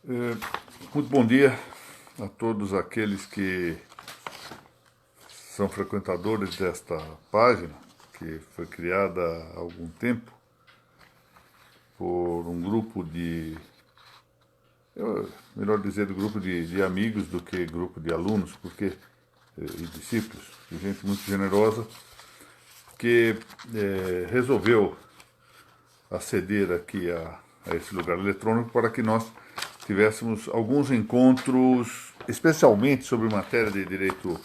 Muito bom dia a todos aqueles que são frequentadores desta página, que foi criada há algum tempo por um grupo melhor dizer, grupo de amigos do que grupo de alunos, e discípulos, de gente muito generosa, que resolveu aceder aqui a esse lugar eletrônico para que nós tivéssemos alguns encontros, especialmente sobre matéria de direito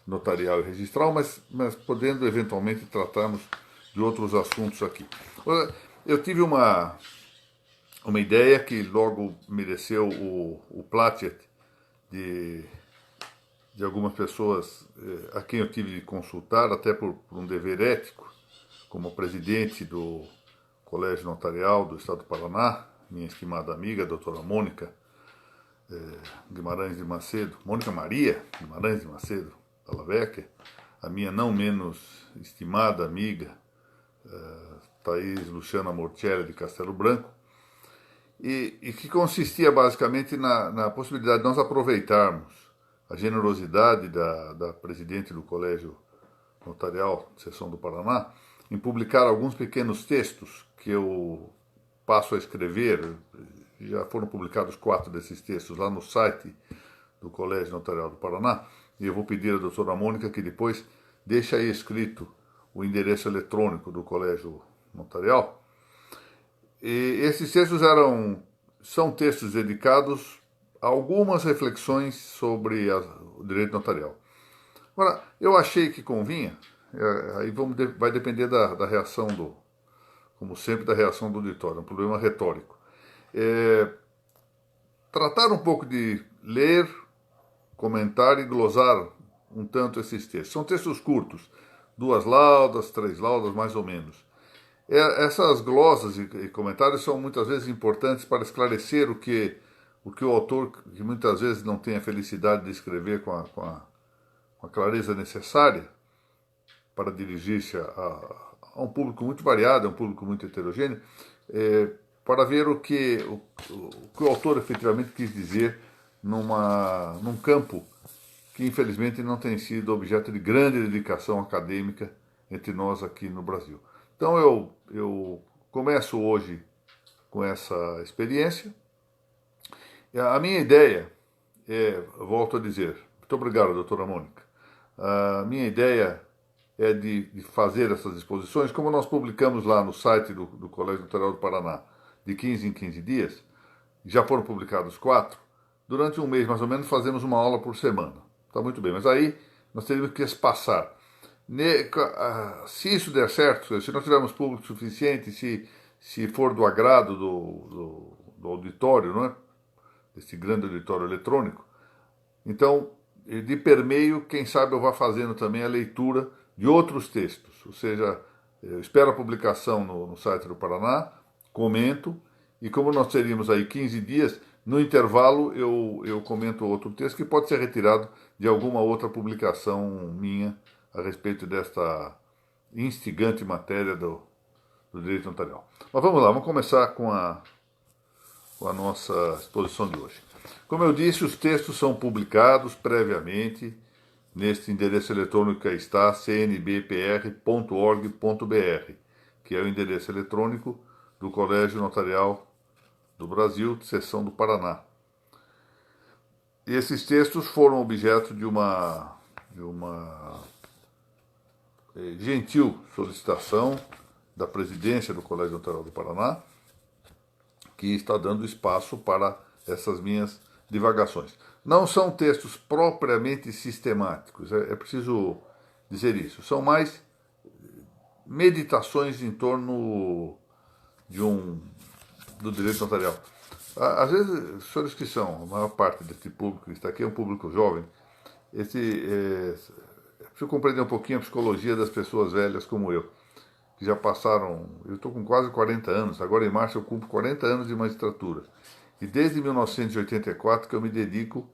notarial e registral, mas podendo eventualmente tratarmos de outros assuntos aqui. Eu tive uma ideia que logo mereceu o plácet de algumas pessoas a quem eu tive de consultar, até por um dever ético, como presidente do Colégio Notarial do Estado do Paraná, minha estimada amiga, a doutora Mônica Guimarães de Macedo, Mônica Maria Guimarães de Macedo, Dallavecchia, a minha não menos estimada amiga, Thaís Luciana Morcelli de Castelo Branco, e que consistia basicamente na possibilidade de nós aproveitarmos a generosidade da presidente do Colégio Notarial, Seção do Paraná, em publicar alguns pequenos textos que eu passo a escrever. Já foram publicados 4 desses textos lá no site do Colégio Notarial do Paraná, e eu vou pedir à doutora Mônica que depois deixe aí escrito o endereço eletrônico do Colégio Notarial. E esses textos são textos dedicados a algumas reflexões sobre o direito notarial. Agora, eu achei que convinha, aí vai depender da reação como sempre, da reação do auditório, é um problema retórico. Tratar um pouco de ler, comentar e glosar um tanto esses textos. São textos curtos, 2 laudas, 3 laudas, mais ou menos. Essas glosas e comentários são muitas vezes importantes para esclarecer o que o autor, que muitas vezes não tem a felicidade de escrever com a clareza necessária para dirigir-se a um público muito variado, a um público muito heterogêneo, para ver o que o autor efetivamente quis dizer num campo que infelizmente não tem sido objeto de grande dedicação acadêmica entre nós aqui no Brasil. Então eu começo hoje com essa experiência. A minha ideia volto a dizer, muito obrigado, doutora Mônica, a minha ideia é de fazer essas exposições, como nós publicamos lá no site do Colégio Notarial do Paraná, de 15 em 15 dias, já foram publicados 4, durante um mês mais ou menos fazemos uma aula por semana. Está muito bem, mas aí nós teríamos que espaçar. Se isso der certo, se nós tivermos público suficiente, se for do agrado do auditório, não é? Desse grande auditório eletrônico, então, de permeio, quem sabe eu vá fazendo também a leitura de outros textos, ou seja, eu espero a publicação no site do Paraná, comento, e como nós teríamos aí 15 dias, no intervalo eu comento outro texto que pode ser retirado de alguma outra publicação minha a respeito desta instigante matéria do direito notarial. Mas vamos lá, vamos começar com a nossa exposição de hoje. Como eu disse, os textos são publicados previamente neste endereço eletrônico que aí está, cnbpr.org.br, que é o endereço eletrônico do Colégio Notarial do Brasil, Seção do Paraná. E esses textos foram objeto de uma gentil solicitação da presidência do Colégio Notarial do Paraná, que está dando espaço para essas minhas divagações. Não são textos propriamente sistemáticos, é preciso dizer isso. São mais meditações em torno do direito notarial. Às vezes, os senhores que são, a maior parte desse público que está aqui é um público jovem, é preciso compreender um pouquinho a psicologia das pessoas velhas como eu, que já passaram, eu estou com quase 40 anos, agora em março eu cumpro 40 anos de magistratura. E desde 1984 que eu me dedico,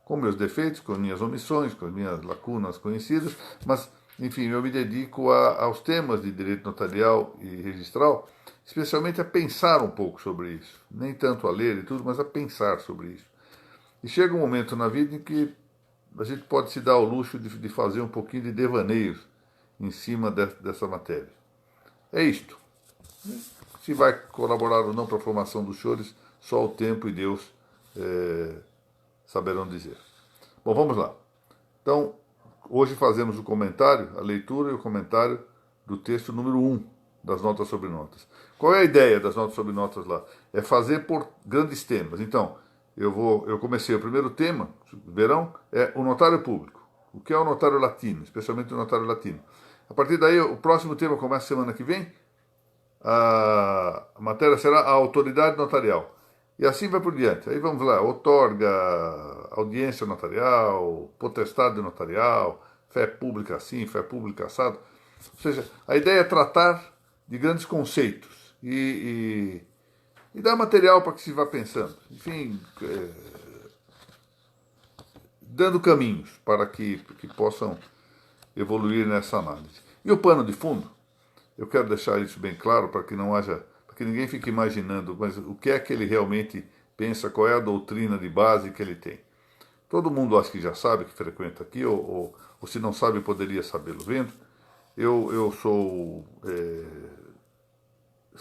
com meus defeitos, com minhas omissões, com as minhas lacunas conhecidas, mas, enfim, eu me dedico aos temas de direito notarial e registral, especialmente a pensar um pouco sobre isso. Nem tanto a ler e tudo, mas a pensar sobre isso. E chega um momento na vida em que a gente pode se dar ao luxo de fazer um pouquinho de devaneios em cima dessa matéria. É isto. Se vai colaborar ou não para a formação dos senhores, só o tempo e Deus saberão dizer. Bom, vamos lá. Então, hoje fazemos o comentário, a leitura e o comentário do texto número 1 das notas sobre notas. Qual é a ideia das notas sobre notas lá? É fazer por grandes temas. Então, eu comecei o primeiro tema, verão, é o notário público. O que é o notário latino, especialmente o notário latino. A partir daí, o próximo tema começa semana que vem. A matéria será a autoridade notarial. E assim vai por diante. Aí vamos lá, outorga, audiência notarial, potestade notarial, fé pública assim, fé pública assado. Ou seja, a ideia é tratar de grandes conceitos e dar material para que se vá pensando. Enfim, dando caminhos para que possam evoluir nessa análise. E o pano de fundo? Eu quero deixar isso bem claro para que não haja, para que ninguém fique imaginando, mas o que é que ele realmente pensa, qual é a doutrina de base que ele tem. Todo mundo acho que já sabe, que frequenta aqui, ou se não sabe, poderia sabê-lo vendo. Eu sou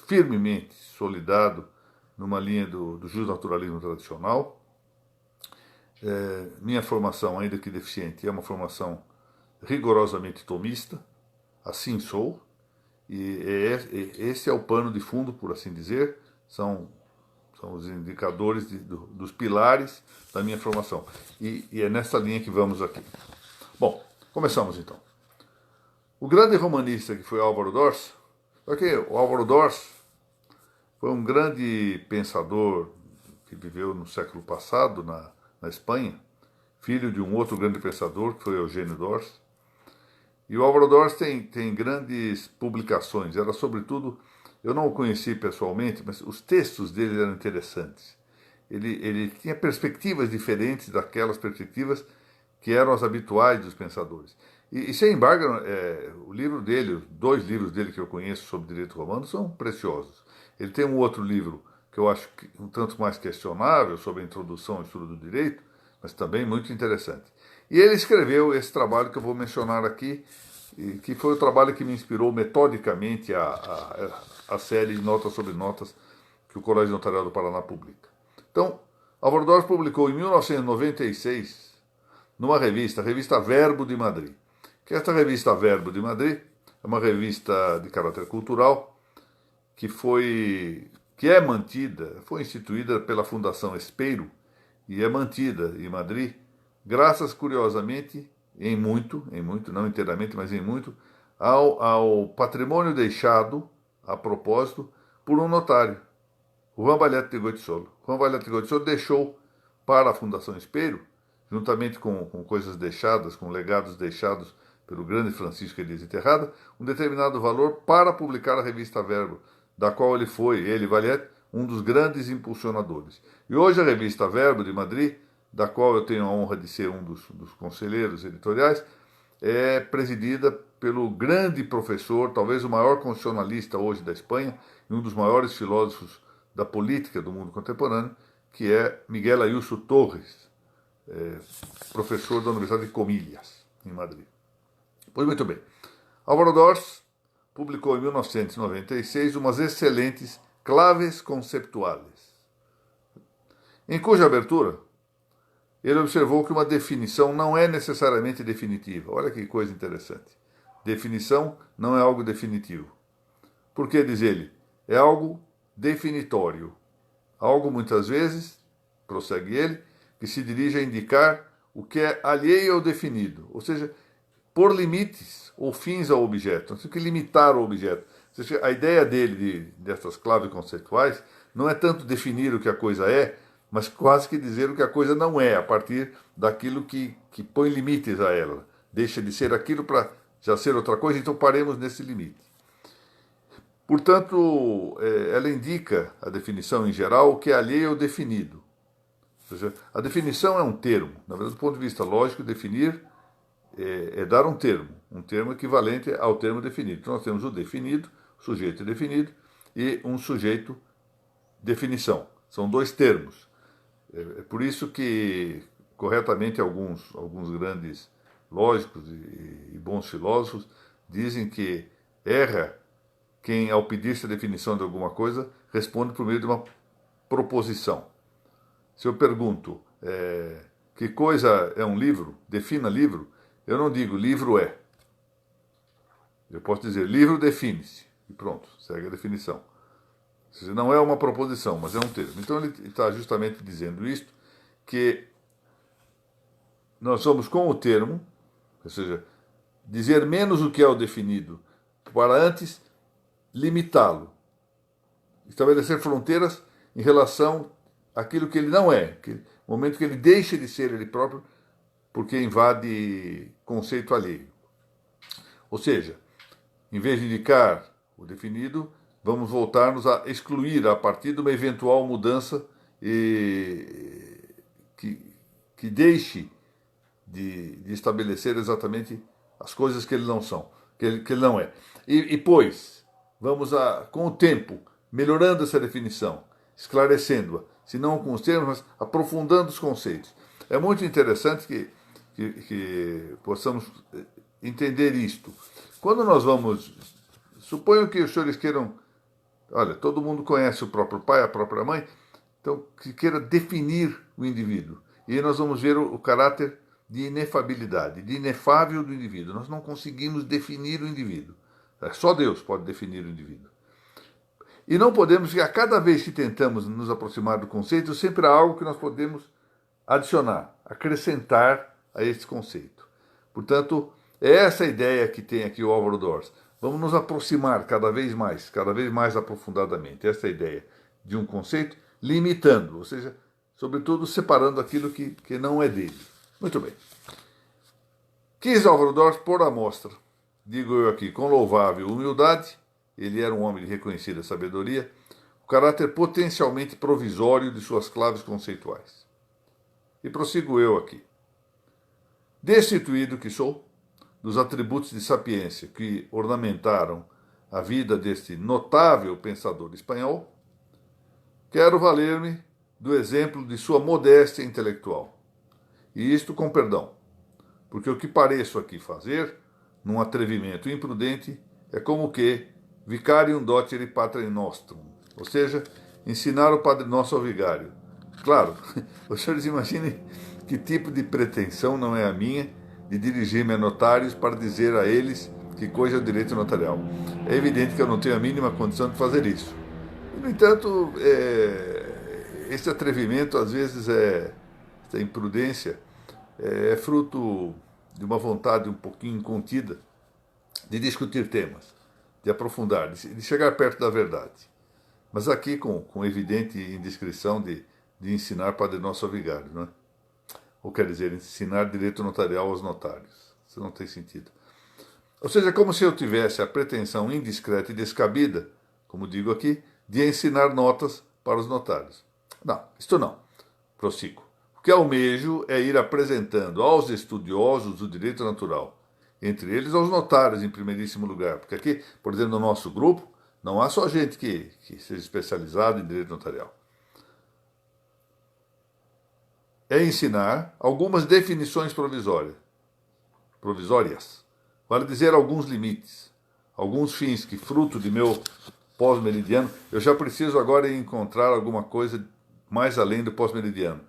firmemente solidado numa linha do justnaturalismo tradicional. Minha formação, ainda que deficiente, é uma formação rigorosamente tomista, assim sou. E esse é o pano de fundo, por assim dizer, são os indicadores dos pilares da minha formação. E é nessa linha que vamos aqui. Bom, começamos então. O grande romanista que foi Álvaro Dors, porque o Álvaro Dors foi um grande pensador que viveu no século passado na Espanha, filho de um outro grande pensador, que foi Eugênio Dors. E o Álvaro Dors tem grandes publicações. Era, sobretudo, eu não o conheci pessoalmente, mas os textos dele eram interessantes. Ele tinha perspectivas diferentes daquelas perspectivas que eram as habituais dos pensadores. E sem embargo, o livro dele, os 2 livros dele que eu conheço sobre direito romano são preciosos. Ele tem um outro livro que eu acho um tanto mais questionável, sobre a introdução ao estudo do direito, mas também muito interessante. E ele escreveu esse trabalho que eu vou mencionar aqui, que foi o trabalho que me inspirou metodicamente a série de Notas sobre Notas que o Colégio Notarial do Paraná publica. Então, Álvaro Dors publicou em 1996, numa revista, a revista Verbo de Madrid. Que esta revista Verbo de Madrid é uma revista de caráter cultural que é mantida, foi instituída pela Fundação Espeiro e é mantida em Madrid, graças, curiosamente, em muito, não inteiramente, mas em muito, ao patrimônio deixado, a propósito, por um notário, Juan Vallet de Goitisolo. Juan Vallet de Goitisolo deixou para a Fundação Espeiro, juntamente com coisas deixadas, com legados deixados pelo grande Francisco Elias de Terrada, um determinado valor para publicar a revista Verbo, da qual ele, Vallet, um dos grandes impulsionadores. E hoje a revista Verbo de Madrid, da qual eu tenho a honra de ser um dos conselheiros editoriais, é presidida pelo grande professor, talvez o maior constitucionalista hoje da Espanha, e um dos maiores filósofos da política do mundo contemporâneo, que é Miguel Ayuso Torres, professor da Universidade de Comillas, em Madrid. Pois muito bem. Álvaro Dors publicou em 1996 umas excelentes claves conceptuais, em cuja abertura ele observou que uma definição não é necessariamente definitiva. Olha que coisa interessante. Definição não é algo definitivo. Por que, diz ele? É algo definitório. Algo, muitas vezes, prossegue ele, que se dirige a indicar o que é alheio ao definido. Ou seja, pôr limites ou fins ao objeto. Não tem que limitar o objeto. Ou seja, a ideia dele, dessas claves conceituais, não é tanto definir o que a coisa é, mas quase que dizer o que a coisa não é, a partir daquilo que põe limites a ela. Deixa de ser aquilo para já ser outra coisa, então paremos nesse limite. Portanto, ela indica, a definição em geral, o que é alheio ao definido. Ou seja, a definição é um termo. Na verdade, do ponto de vista lógico, definir é dar um termo equivalente ao termo definido. Então, nós temos o definido, o sujeito definido, e um sujeito definição. São dois termos. É por isso que, corretamente, alguns grandes lógicos e bons filósofos dizem que erra quem, ao pedir-se a definição de alguma coisa, responde por meio de uma proposição. Se eu pergunto que coisa é um livro, defina livro, eu não digo livro é. Eu posso dizer livro define-se, e pronto, segue a definição. Ou seja, não é uma proposição, mas é um termo. Então ele está justamente dizendo isto, que nós somos com o termo, ou seja, dizer menos o que é o definido, para antes limitá-lo, estabelecer fronteiras em relação àquilo que ele não é, no momento que ele deixa de ser ele próprio, porque invade conceito alheio. Ou seja, em vez de indicar o definido, vamos voltar-nos a excluir a partir de uma eventual mudança que deixe de estabelecer exatamente as coisas que ele não são, que ele não é. E pois, vamos com o tempo, melhorando essa definição, esclarecendo-a, se não com os termos, mas aprofundando os conceitos. É muito interessante que possamos entender isto. Quando nós vamos... Suponho que os senhores queiram... Olha, todo mundo conhece o próprio pai, a própria mãe, então que queira definir o indivíduo. E aí nós vamos ver o caráter de inefabilidade, de inefável do indivíduo. Nós não conseguimos definir o indivíduo. Só Deus pode definir o indivíduo. E não podemos, que a cada vez que tentamos nos aproximar do conceito, sempre há algo que nós podemos adicionar, acrescentar a esse conceito. Portanto, é essa a ideia que tem aqui o Álvaro Dors. Vamos nos aproximar cada vez mais aprofundadamente. Essa é a ideia de um conceito, limitando, ou seja, sobretudo separando aquilo que não é dele. Muito bem. Quis Álvaro Dors pôr à mostra, digo eu aqui, com louvável humildade, ele era um homem de reconhecida sabedoria, o caráter potencialmente provisório de suas claves conceituais. E prossigo eu aqui. Destituído que sou, dos atributos de sapiência que ornamentaram a vida deste notável pensador espanhol, quero valer-me do exemplo de sua modéstia intelectual. E isto com perdão, porque o que pareço aqui fazer, num atrevimento imprudente, é como que vicarium docere patrem nostrum, ou seja, ensinar o Padre Nosso ao vigário. Claro, os senhores imaginem que tipo de pretensão não é a minha de dirigir-me a notários para dizer a eles que coisa é o direito notarial. É evidente que eu não tenho a mínima condição de fazer isso. E, no entanto, esse atrevimento, às vezes, essa imprudência, é fruto de uma vontade um pouquinho contida de discutir temas, de aprofundar, de chegar perto da verdade. Mas aqui com evidente indiscrição de ensinar Padre Nosso ao vigário, não é? Ou quer dizer, ensinar direito notarial aos notários. Isso não tem sentido. Ou seja, como se eu tivesse a pretensão indiscreta e descabida, como digo aqui, de ensinar notas para os notários. Não, isto não. Prossigo. O que almejo é ir apresentando aos estudiosos do direito natural, entre eles aos notários em primeiríssimo lugar, porque aqui, por exemplo, no nosso grupo, não há só gente que seja especializada em direito notarial. É ensinar algumas definições provisórias, vale dizer alguns limites, alguns fins que, fruto de meu pós-meridiano, eu já preciso agora encontrar alguma coisa mais além do pós-meridiano,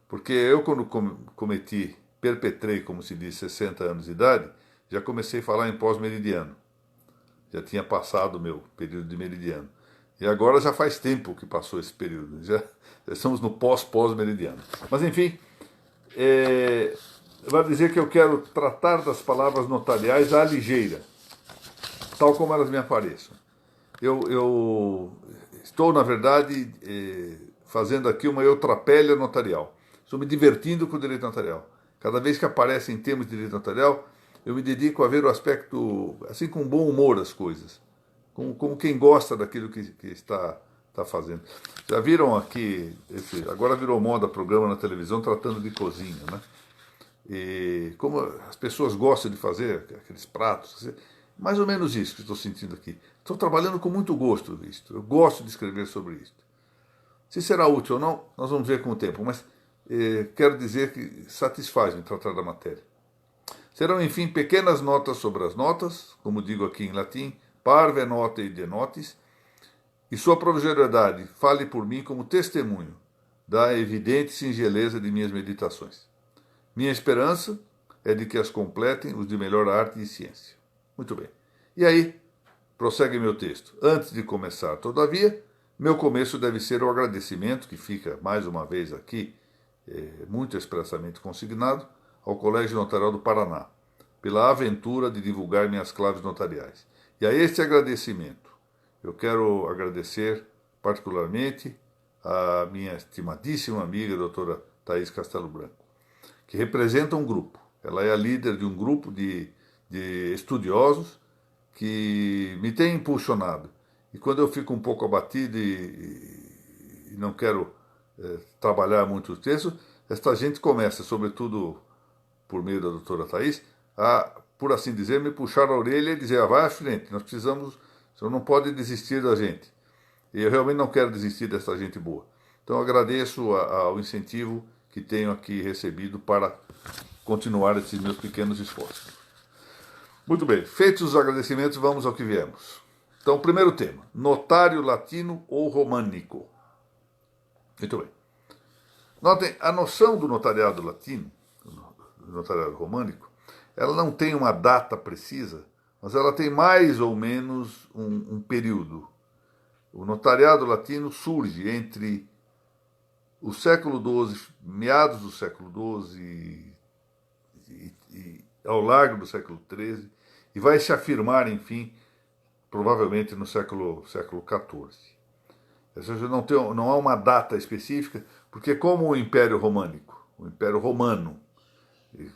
porque eu, quando perpetrei, como se diz, 60 anos de idade, já comecei a falar em pós-meridiano, já tinha passado o meu período de meridiano, e agora já faz tempo que passou esse período, já estamos no pós-meridiano. Mas, enfim, vai dizer que eu quero tratar das palavras notariais à ligeira, tal como elas me apareçam. Eu estou, na verdade, fazendo aqui uma eutrapélia notarial. Estou me divertindo com o direito notarial. Cada vez que aparecem temas de direito notarial, eu me dedico a ver o aspecto, assim, com bom humor as coisas, como quem gosta daquilo que está fazendo. Já viram aqui, agora virou moda programa na televisão tratando de cozinha, né? E como as pessoas gostam de fazer aqueles pratos, Mais ou menos isso que estou sentindo aqui. Estou trabalhando com muito gosto nisto. Eu gosto de escrever sobre isto. Se será útil ou não, nós vamos ver com o tempo, mas quero dizer que satisfaz-me tratar da matéria. Serão, enfim, pequenas notas sobre as notas, como digo aqui em latim, parve notae de notis, e sua provisoriedade fale por mim como testemunho da evidente singeleza de minhas meditações. Minha esperança é de que as completem os de melhor arte e ciência. Muito bem. E aí, prossegue meu texto. Antes de começar, todavia, meu começo deve ser o agradecimento, que fica mais uma vez aqui, muito expressamente consignado, ao Colégio Notarial do Paraná, pela aventura de divulgar minhas claves notariais. E a este agradecimento, eu quero agradecer particularmente a minha estimadíssima amiga, a doutora Thaís Castelo Branco, que representa um grupo. Ela é a líder de um grupo de estudiosos que me tem impulsionado. E quando eu fico um pouco abatido e não quero trabalhar muito o texto, esta gente começa, sobretudo por meio da doutora Thaís, a, por assim dizer, me puxar a orelha e dizer, vai à frente, nós precisamos, o senhor não pode desistir da gente. E eu realmente não quero desistir dessa gente boa. Então eu agradeço ao incentivo que tenho aqui recebido para continuar esses meus pequenos esforços. Muito bem, feitos os agradecimentos, vamos ao que viemos. Então, primeiro tema, notário latino ou românico. Muito bem. Notem, a noção do notariado latino, do notariado românico, ela não tem uma data precisa, mas ela tem mais ou menos um período. O notariado latino surge entre o século XII, meados do século XII e ao largo do século XIII, e vai se afirmar, enfim, provavelmente no século XIV. Ou seja, não há uma data específica, porque como o Império Românico, o Império Romano,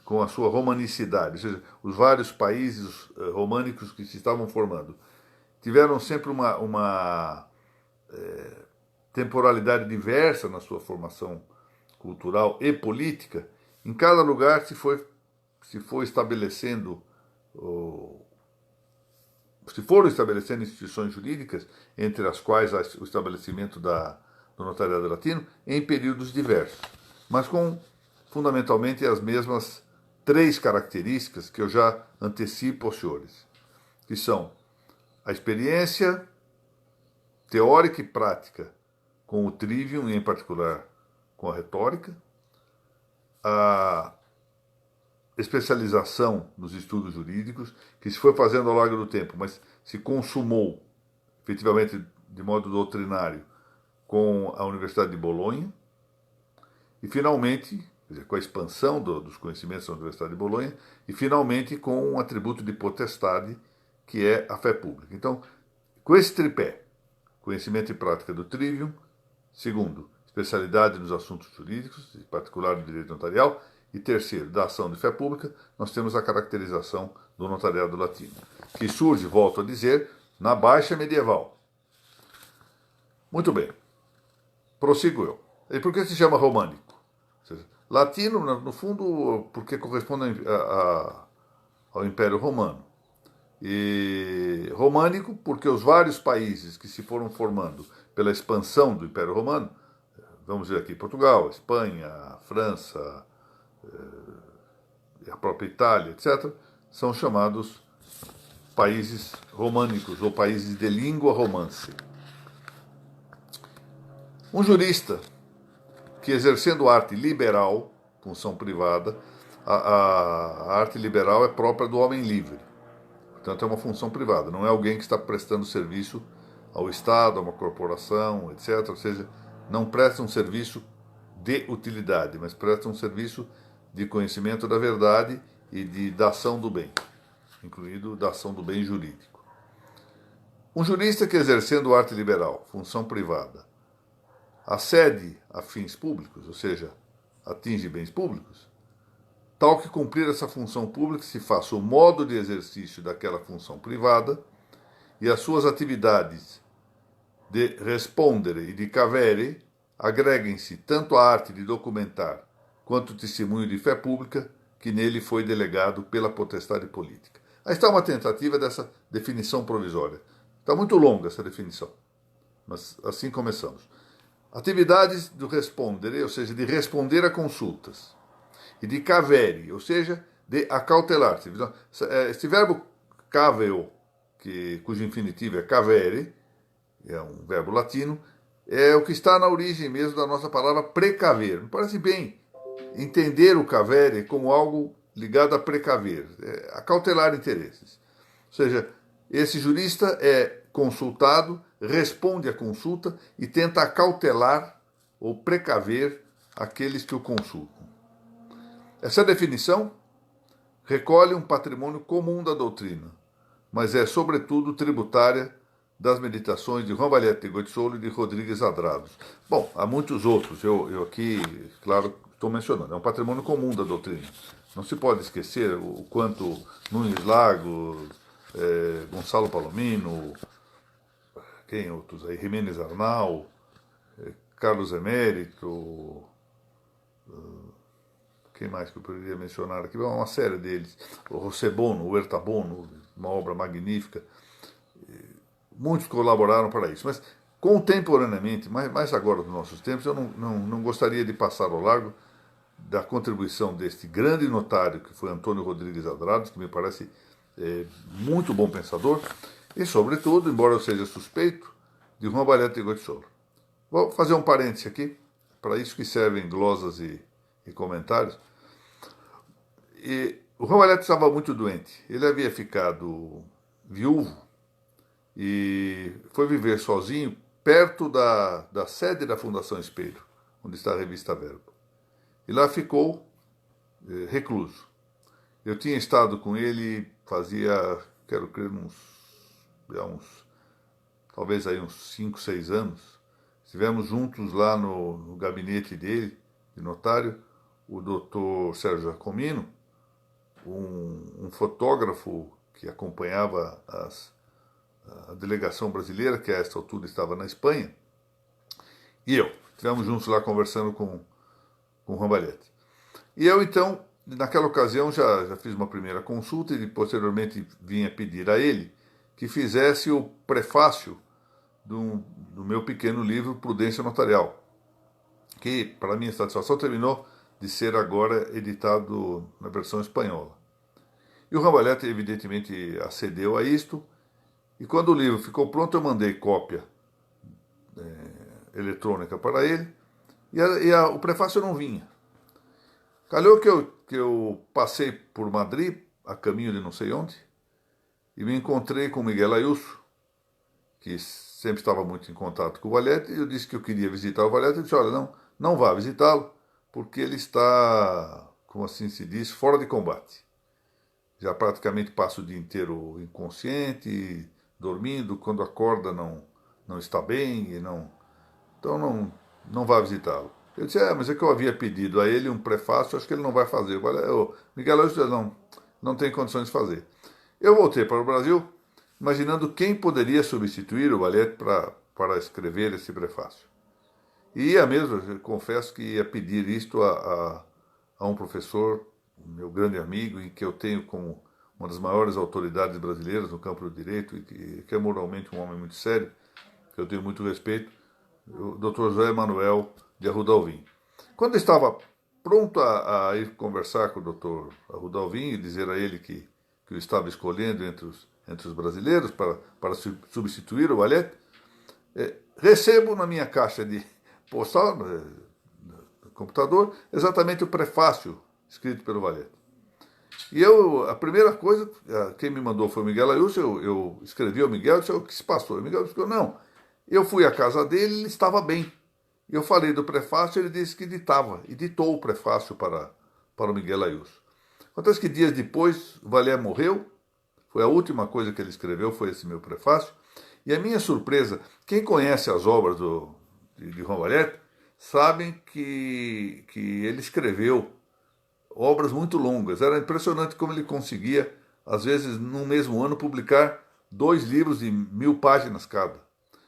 com a sua romanicidade, ou seja, os vários países românicos que se estavam formando, tiveram sempre uma temporalidade diversa na sua formação cultural e política. Em cada lugar se foi estabelecendo, se foram estabelecendo instituições jurídicas, entre as quais o estabelecimento do notariado latino, em períodos diversos, mas com fundamentalmente as mesmas três características que eu já antecipo aos senhores, que são a experiência teórica e prática com o trivium, e em particular com a retórica, a especialização nos estudos jurídicos, que se foi fazendo ao longo do tempo, mas se consumou efetivamente de modo doutrinário com a Universidade de Bolonha, e finalmente, quer dizer, com a expansão dos conhecimentos da Universidade de Bolonha, e finalmente com um atributo de potestade, que é a fé pública. Então, com esse tripé, conhecimento e prática do trivium, segundo, especialidade nos assuntos jurídicos, em particular no direito notarial, e terceiro, da ação de fé pública, nós temos a caracterização do notariado latino, que surge, volto a dizer, na Baixa Medieval. Muito bem, prossigo eu. E por que se chama românico? Ou seja, latino, no fundo, porque corresponde ao Império Romano. E românico, porque os vários países que se foram formando pela expansão do Império Romano, vamos ver aqui, Portugal, Espanha, França, a própria Itália, etc., são chamados países românicos ou países de língua romance. Um jurista que, exercendo arte liberal, função privada, a arte liberal é própria do homem livre. Portanto, é uma função privada, não é alguém que está prestando serviço ao Estado, a uma corporação, etc. Ou seja, não presta um serviço de utilidade, mas presta um serviço de conhecimento da verdade e da ação do bem, incluído da ação do bem jurídico. Um jurista que, exercendo arte liberal, função privada, acede a fins públicos, ou seja, atinge bens públicos, tal que cumprir essa função pública se faça o modo de exercício daquela função privada e as suas atividades de respondere e de cavere agreguem-se tanto à arte de documentar quanto o testemunho de fé pública que nele foi delegado pela potestade política. Aí está uma tentativa dessa definição provisória. Está muito longa essa definição, mas assim começamos. Atividades do responder, ou seja, de responder a consultas. E de cavere, ou seja, de acautelar. Esse verbo caveo, cujo infinitivo é cavere, é um verbo latino, é o que está na origem mesmo da nossa palavra precaver. Me parece bem entender o cavere como algo ligado a precaver, acautelar interesses. Ou seja, esse jurista é consultado, responde à consulta e tenta acautelar ou precaver aqueles que o consultam. Essa definição recolhe um patrimônio comum da doutrina, mas é, sobretudo, tributária das meditações de Juan Valete de Goitisolo e de Rodrigues Adrados. Bom, há muitos outros, eu aqui, claro, estou mencionando, é um patrimônio comum da doutrina. Não se pode esquecer o quanto Nunes Lagos, Gonçalo Palomino, quem outros aí, Jiménez Arnal, Carlos Emérito, quem mais que eu poderia mencionar aqui? Uma série deles. O José Bono, o Huerta Bono, uma obra magnífica. Muitos colaboraram para isso. Mas, contemporaneamente, mais agora nos nossos tempos, eu não gostaria de passar ao largo da contribuição deste grande notário, que foi Antônio Rodrigues Adrados, que me parece muito bom pensador, e, sobretudo, embora eu seja suspeito, de Juan Valete de Goitisolo. Vou fazer um parêntese aqui, para isso que servem glosas e comentários. E o Juan Valete estava muito doente. Ele havia ficado viúvo e foi viver sozinho perto da sede da Fundação Espelho, onde está a revista Verbo. E lá ficou recluso. Eu tinha estado com ele fazia, quero crer, talvez aí uns 5, 6 anos. Estivemos juntos lá no gabinete dele, de notário, o doutor Sérgio Jacomino, um fotógrafo que acompanhava a delegação brasileira, que a esta altura estava na Espanha, e eu. Estivemos juntos lá conversando com o Juan Valete. E eu, então, naquela ocasião, já fiz uma primeira consulta e posteriormente vinha pedir a ele que fizesse o prefácio do meu pequeno livro Prudência Notarial, que, para minha satisfação, terminou de ser agora editado na versão espanhola. E o Juan Valete, evidentemente, acedeu a isto, e quando o livro ficou pronto, eu mandei cópia eletrônica para ele, e o prefácio não vinha. Calhou que eu passei por Madrid, a caminho de não sei onde, e me encontrei com Miguel Ayuso, que sempre estava muito em contato com o Valete, e eu disse que eu queria visitar o Valete, e ele disse, olha, não vá visitá-lo, porque ele está, como assim se diz, fora de combate. Já praticamente passa o dia inteiro inconsciente, dormindo, quando acorda não está bem, então não vá visitá-lo. Eu disse, mas é que eu havia pedido a ele um prefácio, acho que ele não vai fazer. O Miguel Ayuso não tem condições de fazer. Eu voltei para o Brasil, imaginando quem poderia substituir o Valete para escrever esse prefácio. E ia mesmo, eu confesso que ia pedir isto a um professor, meu grande amigo, e que eu tenho como uma das maiores autoridades brasileiras no campo do direito, e que é moralmente um homem muito sério, que eu tenho muito respeito, o Dr. José Manuel de Arruda Alvim. Quando eu estava pronto a ir conversar com o Dr. Arruda Alvim e dizer a ele que eu estava escolhendo entre os brasileiros para substituir o Valete, recebo na minha caixa de postal, no computador, exatamente o prefácio escrito pelo Valete. E a primeira coisa, quem me mandou foi o Miguel Ayuso, eu escrevi ao Miguel, disse, o que se passou? O Miguel disse, não, eu fui à casa dele, ele estava bem. Eu falei do prefácio, ele disse que editou o prefácio para o Miguel Ayuso. Acontece que dias depois, o Valete morreu, foi a última coisa que ele escreveu, foi esse meu prefácio, e a minha surpresa, quem conhece as obras de Juan Valete, sabem que ele escreveu obras muito longas. Era impressionante como ele conseguia, às vezes, num mesmo ano, publicar 2 livros de 1000 páginas cada.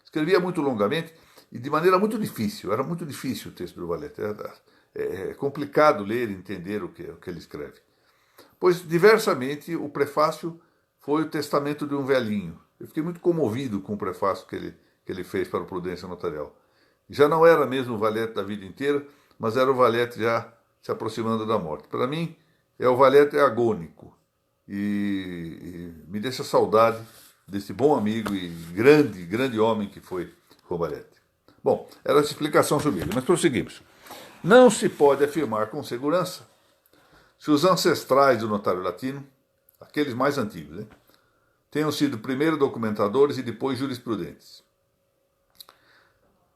Escrevia muito longamente e de maneira muito difícil. Era muito difícil o texto do Valete. É complicado ler e entender o que ele escreve. Pois, diversamente, o prefácio foi o Testamento de um Velhinho. Eu fiquei muito comovido com o prefácio que ele fez para o Prudência Notarial. Já não era mesmo o valete da vida inteira, mas era o valete já se aproximando da morte. Para mim, o valete agônico. E me deixa saudade desse bom amigo e grande homem que foi Roubarete. Bom, era essa explicação sobre ele, mas prosseguimos. Não se pode afirmar com segurança se os ancestrais do notário latino, aqueles mais antigos, tenham sido primeiro documentadores e depois jurisprudentes.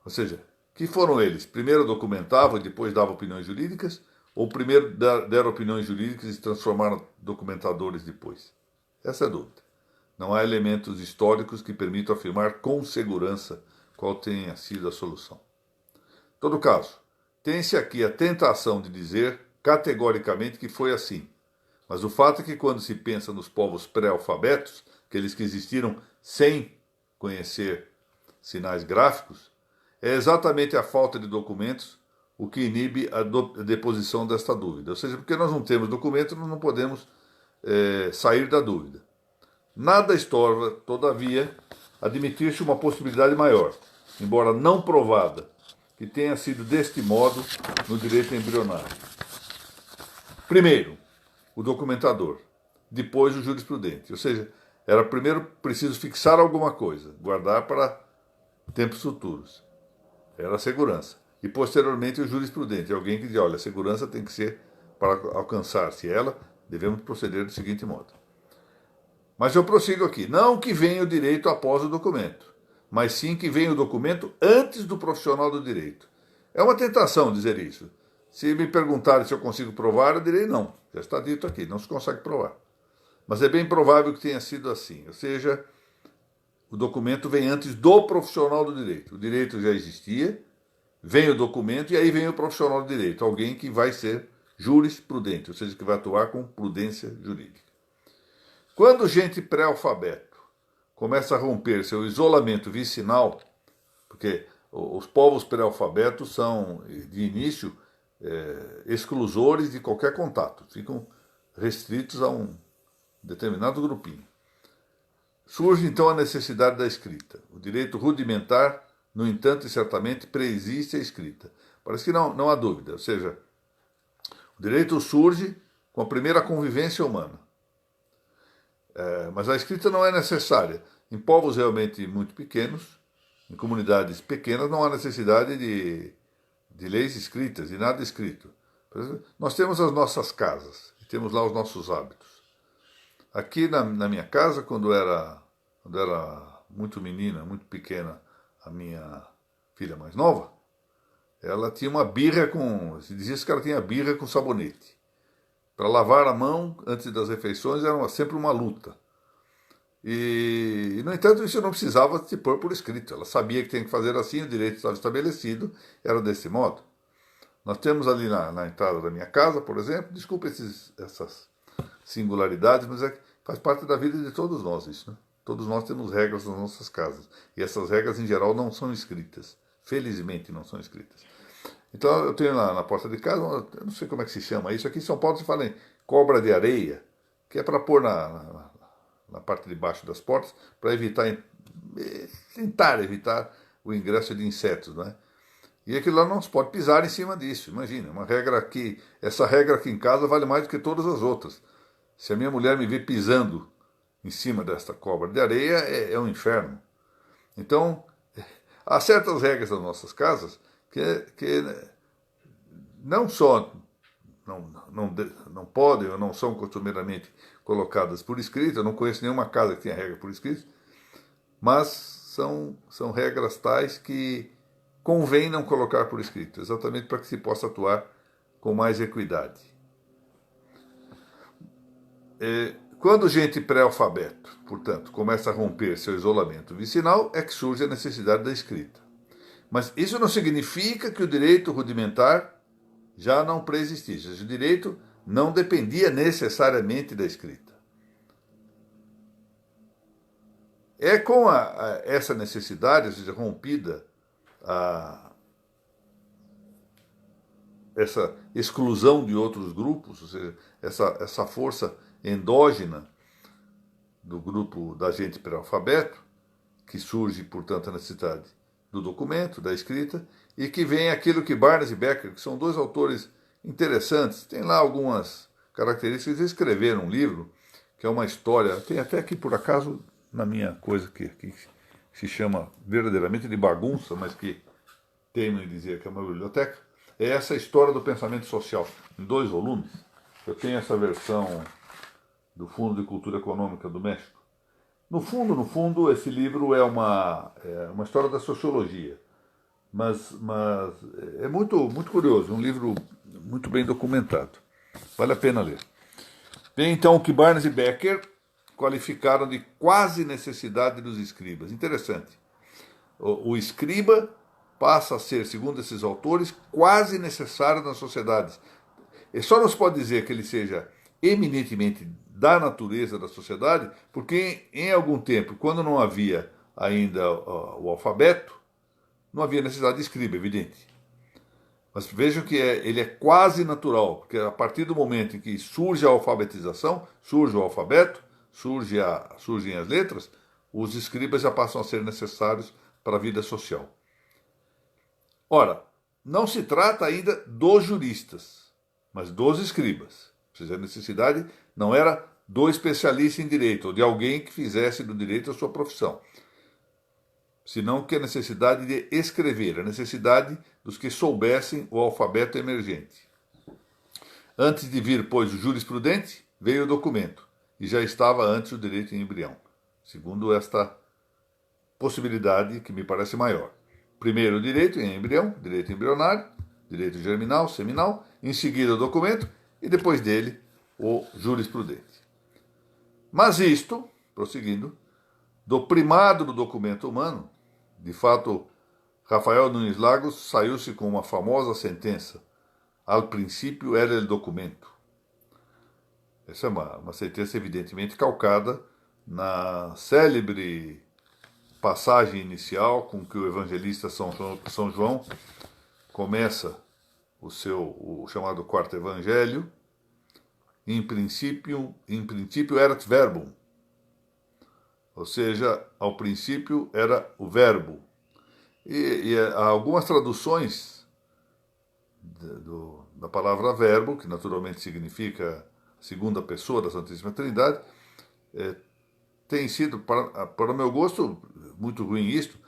Ou seja, que foram eles? Primeiro documentavam e depois davam opiniões jurídicas? Ou primeiro deram opiniões jurídicas e se transformaram documentadores depois? Essa é a dúvida. Não há elementos históricos que permitam afirmar com segurança qual tenha sido a solução. Em todo caso, tem-se aqui a tentação de dizer categoricamente que foi assim. Mas o fato é que quando se pensa nos povos pré-alfabetos, aqueles que existiram sem conhecer sinais gráficos, é exatamente a falta de documentos o que inibe a deposição desta dúvida. Ou seja, porque nós não temos documentos, nós não podemos sair da dúvida. Nada estorva, todavia, admitir-se uma possibilidade maior, embora não provada, que tenha sido deste modo no direito embrionário. Primeiro, o documentador, depois o jurisprudente. Ou seja, era primeiro preciso fixar alguma coisa, guardar para tempos futuros. Era a segurança. E posteriormente o jurisprudente, alguém que diz, olha, a segurança tem que ser para alcançar-se ela, devemos proceder do seguinte modo. Mas eu prossigo aqui. Não que venha o direito após o documento, mas sim que venha o documento antes do profissional do direito. É uma tentação dizer isso. Se me perguntarem se eu consigo provar, eu direi não. Já está dito aqui, não se consegue provar. Mas é bem provável que tenha sido assim. Ou seja, o documento vem antes do profissional do direito. O direito já existia, vem o documento e aí vem o profissional do direito, alguém que vai ser jurisprudente, ou seja, que vai atuar com prudência jurídica. Quando gente pré-alfabeto começa a romper seu isolamento vicinal, porque os povos pré-alfabetos são, de início, exclusores de qualquer contato, ficam restritos a um determinado grupinho. Surge então a necessidade da escrita. O direito rudimentar, no entanto, e certamente preexiste a escrita. Parece que não há dúvida, ou seja, o direito surge com a primeira convivência humana. Mas a escrita não é necessária. Em povos realmente muito pequenos, em comunidades pequenas, não há necessidade de leis escritas, de nada escrito. Por exemplo, nós temos as nossas casas, e temos lá os nossos hábitos. Aqui na minha casa, quando era muito menina, muito pequena, a minha filha mais nova, ela tinha uma birra se dizia que ela tinha birra com sabonete. Para lavar a mão antes das refeições era sempre uma luta. E, no entanto, isso não precisava se pôr por escrito. Ela sabia que tinha que fazer assim, o direito estava estabelecido, era desse modo. Nós temos ali na entrada da minha casa, por exemplo, desculpa essas singularidades, mas faz parte da vida de todos nós isso, né? Todos nós temos regras nas nossas casas. E essas regras, em geral, não são escritas. Felizmente não são escritas. Então eu tenho lá na porta de casa, eu não sei como é que se chama isso, aqui em São Paulo se fala em cobra de areia, que é para pôr na parte de baixo das portas, para tentar evitar o ingresso de insetos, não é? E aquilo lá não se pode pisar em cima disso, imagina, essa regra aqui em casa vale mais do que todas as outras. Se a minha mulher me ver pisando em cima desta cobra de areia, é um inferno. Então, há certas regras das nossas casas que não só não podem ou não são costumeiramente colocadas por escrito, eu não conheço nenhuma casa que tenha regra por escrito, mas são regras tais que convém não colocar por escrito, exatamente para que se possa atuar com mais equidade. Quando gente pré-alfabeto, portanto, começa a romper seu isolamento vicinal, é que surge a necessidade da escrita. Mas isso não significa que o direito rudimentar já não preexistisse. O direito não dependia necessariamente da escrita. É com essa necessidade, ou seja, rompida essa exclusão de outros grupos, ou seja, essa força endógena, do grupo da gente pelo alfabeto, que surge, portanto, a necessidade do documento, da escrita, e que vem aquilo que Barnes e Becker, que são dois autores interessantes, tem lá algumas características, eles escreveram um livro, que é uma história, tem até aqui por acaso na minha coisa que se chama verdadeiramente de bagunça, mas que teimo em dizer que é uma biblioteca, é essa história do pensamento social, em 2 volumes. Eu tenho essa versão do Fundo de Cultura Econômica do México. No fundo, esse livro é uma história da sociologia, mas é muito curioso, um livro muito bem documentado. Vale a pena ler. Vem então o que Barnes e Becker qualificaram de quase necessidade dos escribas. Interessante. O escriba passa a ser, segundo esses autores, quase necessário nas sociedades. E só não se pode dizer que ele seja eminentemente da natureza da sociedade, porque em algum tempo, quando não havia ainda o alfabeto, não havia necessidade de escriba, evidente. Mas vejam que ele é quase natural, porque a partir do momento em que surge a alfabetização, surge o alfabeto, surgem as letras, os escribas já passam a ser necessários para a vida social. Ora, não se trata ainda dos juristas, mas dos escribas. Ou seja, a necessidade não era do especialista em direito, ou de alguém que fizesse do direito a sua profissão, senão que a necessidade de escrever, a necessidade dos que soubessem o alfabeto emergente. Antes de vir, pois, o jurisprudente, veio o documento, e já estava antes o direito em embrião, segundo esta possibilidade que me parece maior. Primeiro o direito em embrião, direito embrionário, direito germinal, seminal, em seguida o documento, e depois dele o jurisprudente. Mas isto, prosseguindo, do primado do documento humano, de fato, Rafael Nunes Lagos saiu-se com uma famosa sentença: al princípio era el documento. Essa é uma sentença evidentemente calcada na célebre passagem inicial com que o evangelista São João começa o chamado quarto evangelho. Em princípio erat verbum, ou seja, ao princípio era o verbo. E há algumas traduções da palavra verbo, que naturalmente significa segunda pessoa da Santíssima Trindade, tem sido, para o meu gosto, muito ruim isto,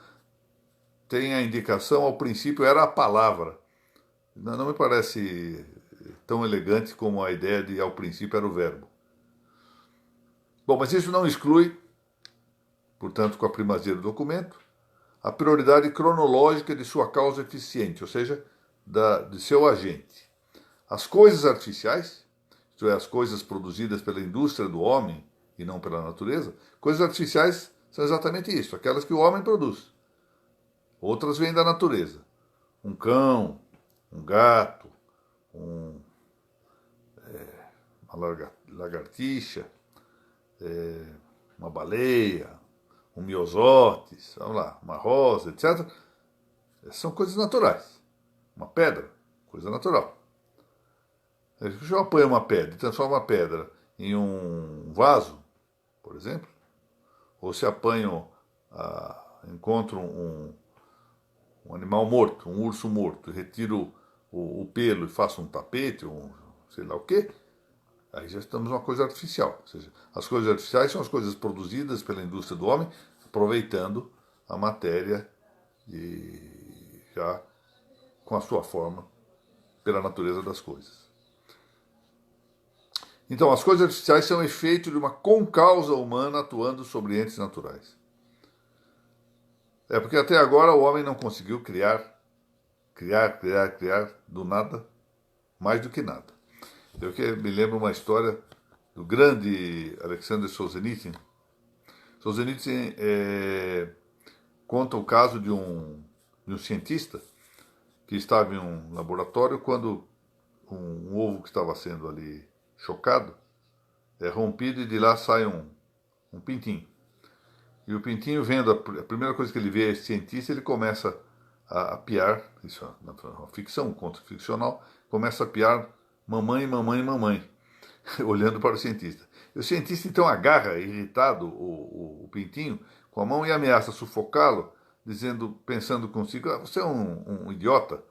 tem a indicação, ao princípio era a palavra. Não me parece tão elegante como a ideia de ao princípio era o verbo. Bom, mas isso não exclui, portanto, com a primazia do documento, a prioridade cronológica de sua causa eficiente, ou seja, de seu agente. As coisas artificiais, isto é, as coisas produzidas pela indústria do homem e não pela natureza, coisas artificiais são exatamente isso, aquelas que o homem produz. Outras vêm da natureza. Um cão, um gato, uma lagartixa, uma baleia, um miosótis, vamos lá, uma rosa, etc. São coisas naturais. Uma pedra, coisa natural. Se eu apanho uma pedra e transformo a pedra em um vaso, por exemplo, ou se encontro um animal morto, um urso morto, retiro o pelo e faço um tapete, sei lá o quê, aí já estamos numa coisa artificial. Ou seja, as coisas artificiais são as coisas produzidas pela indústria do homem, aproveitando a matéria já com a sua forma, pela natureza das coisas. Então, as coisas artificiais são efeito de uma concausa humana atuando sobre entes naturais. É porque até agora o homem não conseguiu criar do nada, mais do que nada. Eu me lembro uma história do grande Alexander Solzhenitsyn. Solzhenitsyn conta o caso de um cientista que estava em um laboratório quando um ovo que estava sendo ali chocado é rompido e de lá sai um pintinho. E o pintinho, vendo a primeira coisa que ele vê é esse cientista, ele começa a piar, isso é uma ficção, um conto ficcional, começa a piar mamãe, mamãe, mamãe, olhando para o cientista. O cientista então agarra, irritado, o pintinho com a mão e ameaça sufocá-lo, dizendo, pensando consigo, você é um idiota,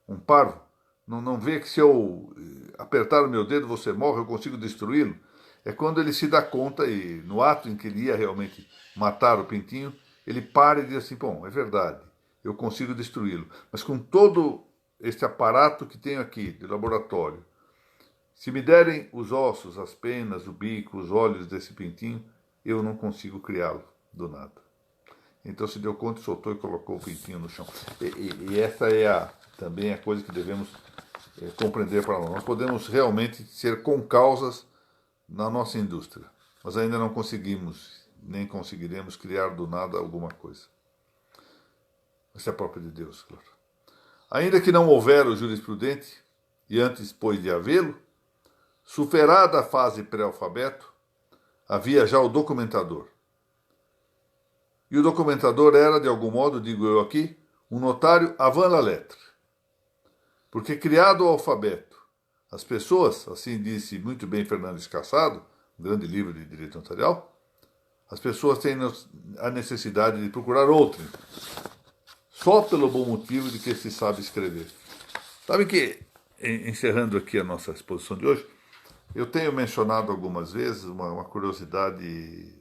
um parvo, não vê que se eu apertar o meu dedo você morre, eu consigo destruí-lo? É quando ele se dá conta e no ato em que ele ia realmente matar o pintinho, ele para e diz assim, bom, é verdade, eu consigo destruí-lo, mas com todo este aparato que tenho aqui de laboratório, se me derem os ossos, as penas, o bico, os olhos desse pintinho, eu não consigo criá-lo do nada. Então se deu conta, soltou e colocou o pintinho no chão. E essa é também a coisa que devemos compreender para nós. Nós podemos realmente ser concausas na nossa indústria, mas ainda não conseguimos, nem conseguiremos criar do nada alguma coisa. Essa é a própria de Deus, claro. Ainda que não houver o jurisprudente, e antes, pois, de havê-lo, superada a fase pré-alfabeto, havia já o documentador. E o documentador era, de algum modo, digo eu aqui, um notário avant la lettre. Porque criado o alfabeto, as pessoas, assim disse muito bem Fernandes Cassado, um grande livro de direito notarial, as pessoas têm a necessidade de procurar outro, só pelo bom motivo de que se sabe escrever. Sabe que, encerrando aqui a nossa exposição de hoje, eu tenho mencionado algumas vezes uma curiosidade,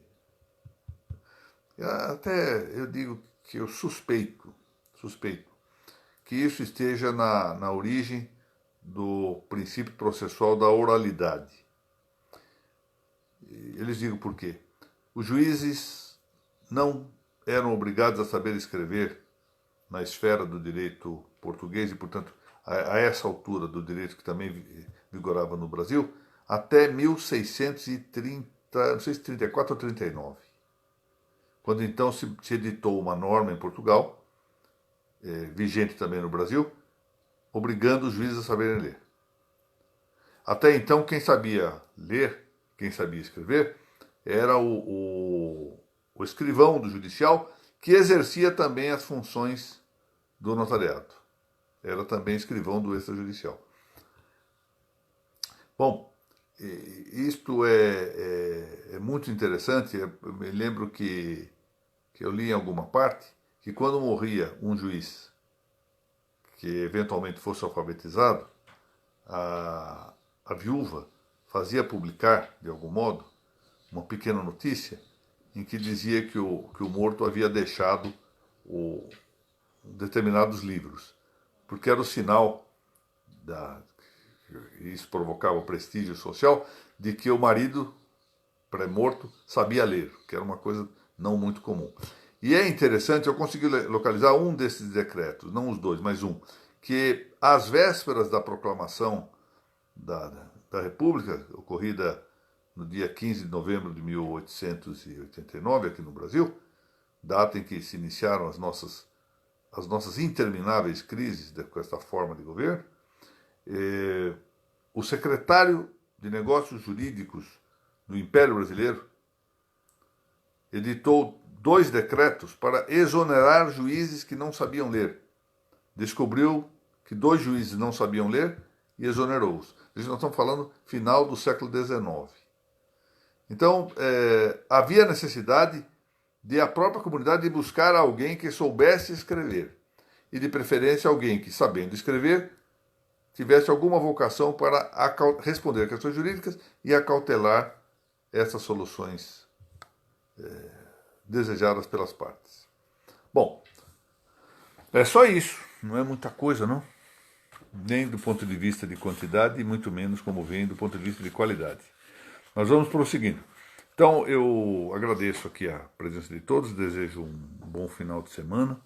até eu digo que eu suspeito que isso esteja na origem do princípio processual da oralidade. Eles digam por quê. Os juízes não eram obrigados a saber escrever na esfera do direito português e, portanto, a essa altura do direito que também vigorava no Brasil, até 1630, não sei se 34 ou 39, quando então se editou uma norma em Portugal, vigente também no Brasil, obrigando os juízes a saberem ler. Até então, quem sabia ler, quem sabia escrever, era o escrivão do judicial, que exercia também as funções do notariado. Era também escrivão do extrajudicial. Bom, isto é muito interessante. Eu me lembro que eu li em alguma parte que quando morria um juiz que eventualmente fosse alfabetizado, a viúva fazia publicar, de algum modo, uma pequena notícia em que dizia que o morto havia deixado determinados livros, porque era o sinal, isso provocava o prestígio social, de que o marido, pré-morto, sabia ler, que era uma coisa não muito comum. E é interessante, eu consegui localizar um desses decretos, não os dois, mas um, que às vésperas da proclamação da República, ocorrida no dia 15 de novembro de 1889, aqui no Brasil, data em que se iniciaram as nossas intermináveis crises com esta forma de governo, o secretário de Negócios Jurídicos do Império Brasileiro editou 2 decretos para exonerar juízes que não sabiam ler. Descobriu que 2 juízes não sabiam ler e exonerou-os. Nós estamos falando final do século XIX. Então, havia necessidade de a própria comunidade buscar alguém que soubesse escrever. E, de preferência, alguém que, sabendo escrever, tivesse alguma vocação para responder a questões jurídicas e acautelar essas soluções desejadas pelas partes. Bom, é só isso. Não é muita coisa, não? Nem do ponto de vista de quantidade, e muito menos, como vem, do ponto de vista de qualidade. Nós vamos prosseguindo. Então, eu agradeço aqui a presença de todos, desejo um bom final de semana.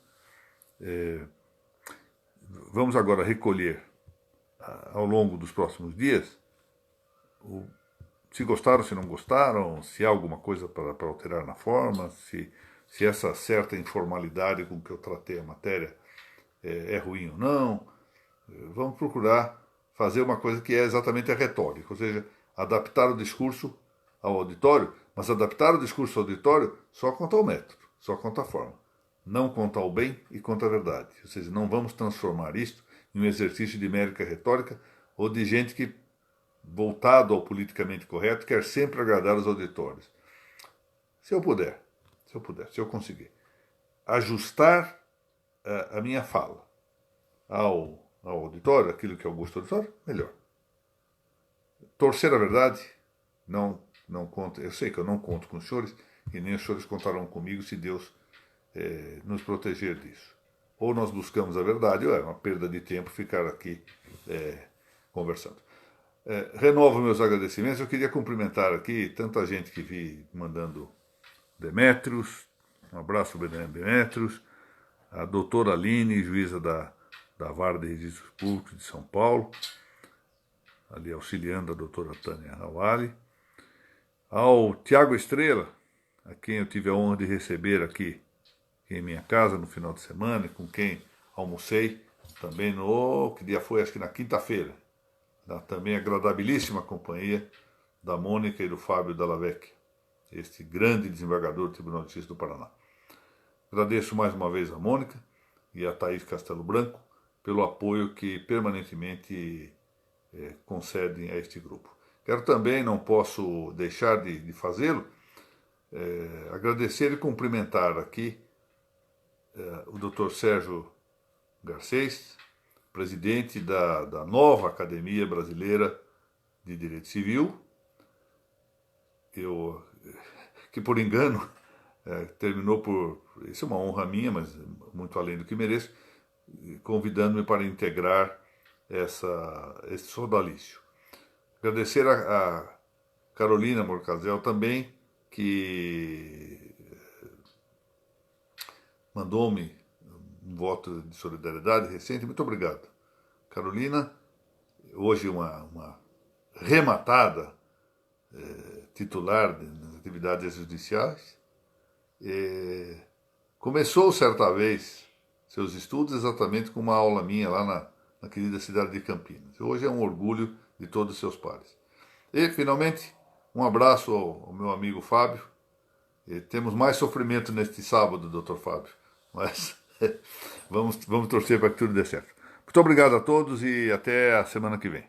Vamos agora recolher, ao longo dos próximos dias, se gostaram, se não gostaram, se há alguma coisa para alterar na forma, se essa certa informalidade com que eu tratei a matéria é ruim ou não. Vamos procurar fazer uma coisa que é exatamente a retórica, ou seja, adaptar o discurso ao auditório, mas adaptar o discurso ao auditório só quanto ao método, só quanto à forma. Não quanto ao bem e quanto à verdade. Ou seja, não vamos transformar isto em um exercício de mera retórica ou de gente que voltado ao politicamente correto, quer sempre agradar os auditórios. Se eu puder, se eu conseguir ajustar a minha fala ao auditório, aquilo que é o gosto do auditório, melhor. Torcer a verdade, não conto, eu sei que eu não conto com os senhores, e nem os senhores contarão comigo se Deus nos proteger disso. Ou nós buscamos a verdade, ou é uma perda de tempo ficar aqui conversando. Renovo meus agradecimentos. Eu queria cumprimentar aqui tanta gente que vi mandando Demétrios, um abraço para Demétrios, a doutora Aline, juíza da Vara de Registros Públicos de São Paulo, ali auxiliando a doutora Tânia Rawali, ao Tiago Estrela, a quem eu tive a honra de receber aqui em minha casa no final de semana, e com quem almocei também que dia foi? Acho que na quinta-feira, na também agradabilíssima companhia da Mônica e do Fábio Dalla Vecchia, este grande desembargador do Tribunal de Justiça do Paraná. Agradeço mais uma vez a Mônica e a Thaís Castelo Branco pelo apoio que permanentemente concedem a este grupo. Quero também, não posso deixar de fazê-lo, agradecer e cumprimentar aqui o Dr. Sérgio Garcês, presidente da nova Academia Brasileira de Direito Civil, que por engano terminou por, isso é uma honra minha, mas muito além do que mereço, convidando-me para integrar esse sodalício. Agradecer a Carolina Morcazel também, que mandou-me um voto de solidariedade recente. Muito obrigado. Carolina, hoje uma rematada titular nas atividades judiciais, começou certa vez seus estudos exatamente com uma aula minha lá na querida cidade de Campinas. Hoje é um orgulho de todos os seus pares. E, finalmente, um abraço ao meu amigo Fábio. Temos mais sofrimento neste sábado, doutor Fábio, mas vamos torcer para que tudo dê certo. Muito obrigado a todos e até a semana que vem.